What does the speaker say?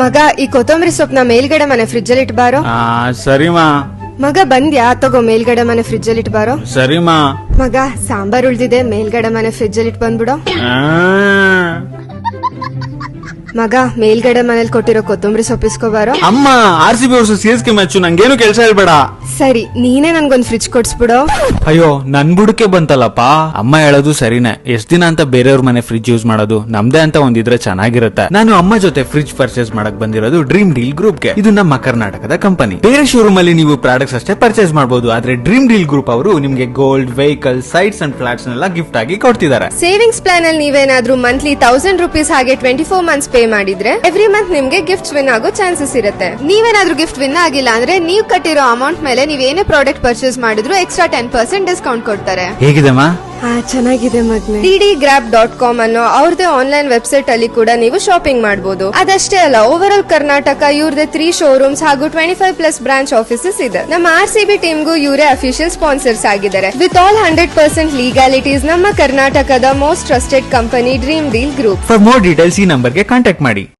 ಮಗ, ಈ ಕೊತ್ತಂಬರಿ ಸೊಪ್ಪನ ಮೇಲ್ಗಡೆ ಮನೆ ಫ್ರಿಜ್ ಅಲ್ಲಿ ಇಟ್ಬಾರೋ. ಸರಿಮಾ. ಮಗ ಬಂದ್ಯಾ? ತಗೋ ಮೇಲ್ಗಡೆ ಮನೆ ಫ್ರಿಜ್ ಅಲ್ಲಿ ಇಟ್ಬಾರೋ. ಸರಿಮಾ. ಮಗ, ಸಾಂಬಾರ್ ಉಳ್ದಿದೆ, ಮೇಲ್ಗಡೆ ಮನೆ ಫ್ರಿಜ್ ಅಲ್ಲಿ ಇಟ್ ಬಂದ್ಬಿಡೋ. ಮಗ, ಮೇಲ್ಗಡೆ ಮನೇಲಿ ಕೊಟ್ಟಿರೋ ಕೊತ್ತಂಬರಿ ಸೊಪ್ಪಿಸ್ಕೋಬಾರೋ. ಅಮ್ಮ, RCB ವರ್ಸಸ್ CSK ಮ್ಯಾಚ್, ನಂಗೇನು ಕೆಲಸ ಹೇಳ್ಬೇಡ. ಸರಿ, ನೀನೇ ನನ್ಗೊಂದ್ ಫ್ರಿಜ್ ಕೊಡ್ಸ್ಬಿಡೋ. ಅಯ್ಯೋ, ನನ್ ಬುಡಕ್ಕೆ ಬಂತಲ್ಲಪ್ಪ. ಅಮ್ಮ ಹೇಳೋದು ಸರಿನೇ. ಎಷ್ಟ್ ದಿನ ಅಂತ ಬೇರೆಯವ್ರ ಮನೆ ಫ್ರಿಜ್ ಯೂಸ್ ಮಾಡೋದು, ನಮ್ದೇ ಅಂತ ಒಂದಿದ್ರೆ ಚೆನ್ನಾಗಿರುತ್ತೆ. ನಾನು ಅಮ್ಮ ಜೊತೆ ಫ್ರಿಜ್ ಪರ್ಚೇಸ್ ಮಾಡಕ್ ಬಂದಿರೋದು ಡ್ರೀಮ್ ಡೀಲ್ ಗ್ರೂಪ್ ಗೆ. ಇದು ನಮ್ಮ ಕರ್ನಾಟಕದ ಕಂಪನಿ. ಬೇರೆ ಶೋರೂಮ್ ಅಲ್ಲಿ ನೀವು ಪ್ರಾಡಕ್ಟ್ಸ್ ಅಷ್ಟೇ ಪರ್ಚೇಸ್ ಮಾಡಬಹುದು, ಆದ್ರೆ ಡ್ರೀಮ್ ಡೀಲ್ ಗ್ರೂಪ್ ಅವರು ನಿಮ್ಗೆ gold, vehicle, sites and flats ನೆಲ್ಲ ಗಿಫ್ಟ್ ಆಗಿ ಕೊಡ್ತಿದ್ದಾರೆ. ಸೇವಿಂಗ್ಸ್ ಪ್ಲಾನ್ ಅಲ್ಲಿ ನೀವೇನಾದ್ರೂ ಮಂತ್ಲಿ 1000 ರೂಪೀಸ್ ಹಾಗೆ 24 ಮಂತ್ಸ್ ಪೇ ಮಾಡಿದ್ರೆ ಎವ್ರಿ ಮಂತ್ ನಿಮ್ಗೆ ಗಿಫ್ಟ್ ವಿನ್ ಆಗೋ ಚಾನ್ಸಸ್ ಇರುತ್ತೆ. ನೀವೇನಾದ್ರೂ ಗಿಫ್ಟ್ ವಿನ್ ಆಗಿಲ್ಲ ಅಂದ್ರೆ ನೀವ್ ಕಟ್ಟಿರೋ ಅಮೌಂಟ್ ಮೇಲೆ ನೀವೇನೇ ಪ್ರಾಡಕ್ಟ್ ಪರ್ಚೇಸ್ ಮಾಡಿದ್ರು ಎಕ್ಸ್ಟ್ರಾ 10% ಡಿಸ್ಕೌಂಟ್ ಕೊಡ್ತಾರೆ. ಹೇಗಿದೆಮಾ? ಚೆನ್ನಾಗಿದೆ ಮಗ್ನೆ. ddgrab.com ಅನ್ನೋ ಅವ್ರದೇ ಆನ್ಲೈನ್ ವೆಬ್ಸೈಟ್ ಅಲ್ಲಿ ಕೂಡ ನೀವು ಶಾಪಿಂಗ್ ಮಾಡಬಹುದು. ಅದಷ್ಟೇ ಅಲ್ಲ, ಓವರ್ ಆಲ್ ಕರ್ನಾಟಕ ಇವ್ರದೇ 3 ಶೋರೂಮ್ಸ್ ಹಾಗೂ 25+ ಬ್ರಾಂಚ್ ಆಫೀಸಸ್ ಇದೆ. ನಮ್ಮ RCB ಟೀಮ್ಗೂ ಇವರೇ ಅಫಿಷಿಯಲ್ ಸ್ಪಾನ್ಸರ್ಸ್ ಆಗಿದ್ದಾರೆ. ವಿತ್ ಆಲ್ 100% ಲೀಗಾಲಿಟೀಸ್, ನಮ್ಮ ಕರ್ನಾಟಕದ most trusted company dream deal group. For more details ಈ ನಂಬರ್ಗೆ ಕಾಂಟ್ಯಾಕ್ಟ್ ಮಾಡಿ.